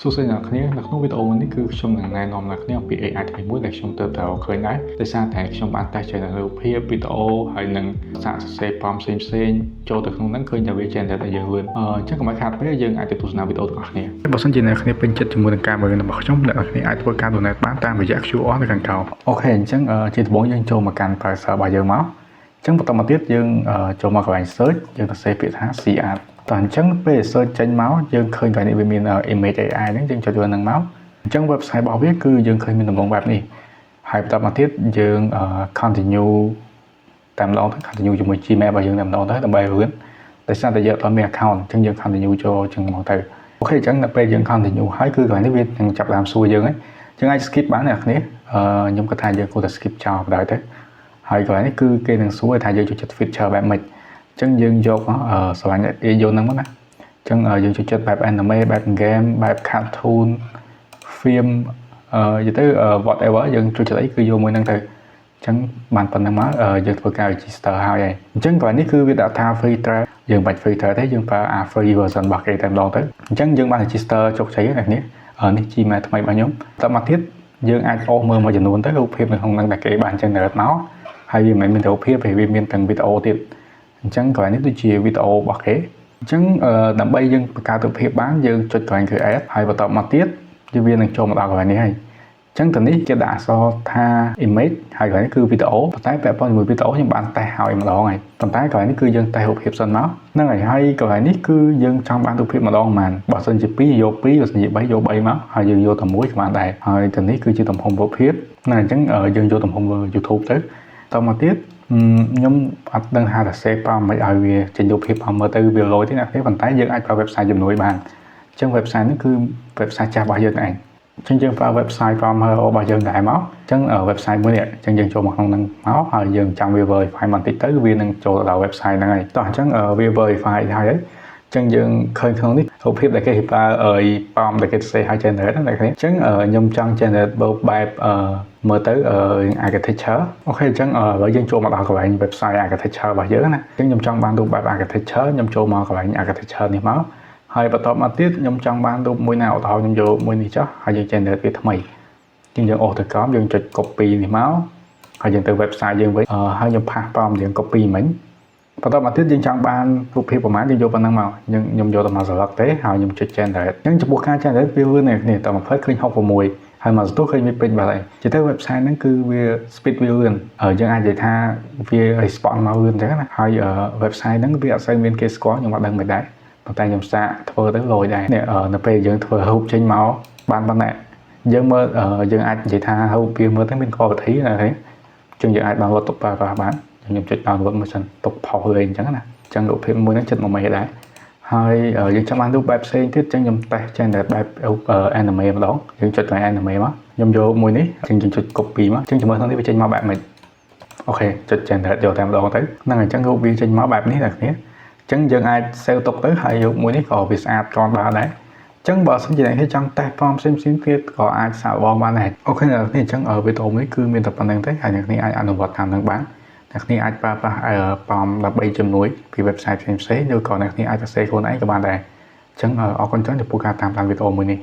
សួស្តីអ្នកគ្នានៅក្នុងវីដេអូនេះគឺខ្ញុំនឹងណែនាំអ្នកគ្នាអំពី AI ថ្មីមួយដែលខ្ញុំទើបតែឃើញដែរដោយសារតែខ្ញុំបានតេស្តចេញរូបភាពវីដេអូហើយនឹងសារសរសេរប្រមផ្សេងៗចូលទៅក្នុងហ្នឹងឃើញតែវា generate ឲ្យយើងលឿនអញ្ចឹងកុំឲ្យខាតពេលយើងអាចទៅទស្សនាវីដេអូទាំងអស់គ្នាបើសិនជាអ្នកគ្នាពេញចិត្តជាមួយនឹងការបង្រៀនរបស់ខ្ញុំអ្នកគ្នាអាចធ្វើការ donate បានតាមរយៈ QR នៅខាងក្រោមអូខេអញ្ចឹងជាដំបូងយើងចូលមកកាន់ browser របស់យើងមកអញ្ចឹងបន្តមកទៀតយើងចូលមកកន្លែង search យើងសរសេរពាក្យថា CR តោះអញ្ចឹងពេល search ចេញមកយើងឃើញកន្លែងនេះវាមាន image AI ហ្នឹងយើងចុចលើហ្នឹងមកអញ្ចឹង website របស់វាគឺយើងឃើញមានដំណងបែបនេះហើយបន្តមកទៀតយើង continue តាមម្ដងទៅ continue ជាមួយ Gmail របស់យើងតែម្ដងទៅដើម្បីលឿនដោយសារតែយើងអត់មាន account អញ្ចឹងយើង continue ចូលអញ្ចឹងមកទៅអូខេអញ្ចឹងដល់ពេលយើង continue ហើយគឺកន្លែងនេះវានឹងចាប់ដើមសួរយើងហើយអញ្ចឹងអាច skip បានអ្នកគ្នាខ្ញុំគិតថាយើងគួរតែ skip ចោលបណ្ដោយទៅហើយកន្លែងនេះគឺគេនឹងសួរថាយើងចូលចិត្ត feature បែបម៉េចអញ្ចឹងយើងយកមកស្រឡាញ់យកហ្នឹងមកណាអញ្ចឹងយើងចូលចិត្តបែប anime បែប game បែប cartoon film និយាយទៅ whatever យើងចូលចិត្តអីគឺយកមួយហ្នឹងទៅអញ្ចឹងបានប៉ុណ្្នឹងមកយើងធ្វើការ register ហើយអញ្ចឹងកន្លែងនេះគឺវាដាក់ថា free trial យើងបាច់ free trial ទេយើងប្រើ free version របស់គេតែម្ដងទៅអញ្ចឹងយើងបាន register ជោគជ័យហើយអ្នកនេះ Gmail ថ្មីរបស់ខ្ញុំតមកទៀតយើងអាចអូសមើលមួយចំនួនទៅរូបភាពនៅក្នុងហ្នឹងដែលគេបាន generate មកហើយវាមិនមែនមានរូបភាពទេវាមានទាំងវីដេអូទៀតអញ្ចឹងកន្លែងនេះដូចជាវីដេអូរបស់គេអញ្ចឹងដើម្បីយើងបង្កើតរូបភាពបានយើងចុចកន្លែង create ហើយបន្តមកទៀតវានឹងចូលមកដល់កន្លែងនេះហើយអញ្ចឹងទៅនេះគេដាក់អក្សរថា image ហើយកន្លែងនេះគឺវីដេអូប៉ុន្តែពាក់ព័ន្ធជាមួយវីដេអូខ្ញុំបានតេស្តហើយម្ដងហើយប៉ុន្តែកន្លែងនេះគឺយើងតេស្តរូបភាពសិនមកហ្នឹងហើយកន្លែងនេះគឺយើងចង់បានរូបភាពម្ដងប៉ុន្មានបើសិនជា2យក2បើសិនជា3យក3មកហើយយើងយកតែមួយក៏បានដែរហើយទៅនេះគឺជាទំហំរូបភាពហ្នឹងអញ្ចឹងយើងយកទំហំ YouTube ទៅតមកទៀតខ្ញុំអត់ដឹងថាទៅ save ប្រហែលមិនឲ្យវាចេញរូបភាពអមមើលទៅវាលយទេណាប៉ុន្តែយើងអាចប្រើ website ជំនួយបានអញ្ចឹង website នេះគឺ website ចាស់របស់យើងឯងអញ្ចឹងយើងប្រើ website from her របស់យើងដែរមកអញ្ចឹង website មួយនេះអញ្ចឹងយើងចូលមកក្នុងហ្នឹងមកហើយយើងចាំវា verify បន្តិចទៅវានឹងចូលដល់ website ហ្នឹងហើយតោះអញ្ចឹងវា verify ហើយអញ្ចឹងយើងឃើញក្នុងនេះរូបភាពដែលគេប្រើprompt ដែលគេសេឲ្យ generate ហ្នឹងអ្នកគ្នាអញ្ចឹងខ្ញុំចង់ generate បែបមើលទៅarchitecture អូខេអញ្ចឹងឥឡូវយើងចូលមកដល់កន្លែង website architecture របស់យើងណាអញ្ចឹងខ្ញុំចង់បានរូបបែប architecture ខ្ញុំចូលមកកន្លែង architecture នេះមកហើយបន្តមកទៀតខ្ញុំចង់បានរូបមួយណាឧទាហរណ៍ខ្ញុំយកមួយនេះចុះហើយយើង generate វាថ្មីអញ្ចឹងយើងអូសទៅក្រោមយើងចុច copy នេះមកហើយយើងទៅ website យើងវិញហើយខ្ញុំ pass prompt យើង copy មិញបន្តមកទៀតយើងចង់បានរូបភាពប្រហែលយើងយកប៉ុណ្ណឹងមកខ្ញុំយកទៅមក select ទេហើយខ្ញុំចុច generate អញ្ចឹងចំពោះការ generate វាលឿននេះគ្នាតមកផ្លេចឃើញ66ហើយមកសន្ទុះឃើញវាពេញបាត់ហើយជាទៅ website ហ្នឹងគឺវា speed វាលឿនយើងអាចនិយាយថាវា response មកលឿនអញ្ចឹងណាហើយ website ហ្នឹងវាអត់សូវមានគេស្គាល់ខ្ញុំអត់ដឹងមិនដែរប៉ុន្តែខ្ញុំសាកធ្វើទៅលយដែរនេះនៅពេលយើងធ្វើរូបចេញមកបានប៉ុណ្ណេះយើងមើលយើងអាចនិយាយថារូបវាមើលទៅមាន quality ណាទេអញ្ចឹងយើងអាច download ទុកប្រើប្រាស់បានខ្ញុំចុច download មកសិនទុកផុសលេងអញ្ចឹងណាអញ្ចឹងរូបភាពមួយហ្នឹងចិត្ត1មេដែរហើយយើងចង់បានរូបបែបផ្សេងទៀតអញ្ចឹងខ្ញុំតេស្ត generate បែប anime ម្ដងយើងចុចកន្លែង anime មកខ្ញុំយកមួយនេះអញ្ចឹងយើងចុច copy មកអញ្ចឹងជាមួយក្នុងនេះវាចេញមកបែបម៉េចអូខេចុច generate យកតែម្ដងទៅហ្នឹងអញ្ចឹងរូបវាចេញមកបែបនេះណាគ្នាអញ្ចឹងយើងអាច save ទុកទៅហើយយកមួយនេះក៏វាស្អាតគ្រាន់បានដែរអញ្ចឹងបើសិនជាអ្នកគេចង់តេស្តផងផ្សេងទៀតក៏អាចសាកល្បងបានដែរអូខេអ្នកនេះអញ្ចឹងវីដេអូនេះគឺមានតែប៉ុណ្្នឹងទេហើយអ្នកនេះអាចអនុវត្តតាមនឹងបានអ្នកនេះអាចប្រើប្រាស់prompt ដើម្បីជំនួយពី website ផ្សេងឬក៏អ្នកនេះអាចសរសេរខ្លួនឯងក៏បានដែរអញ្ចឹងអរគុណច្រើនចំពោះការតាមដានវីដេអូមួយនេះ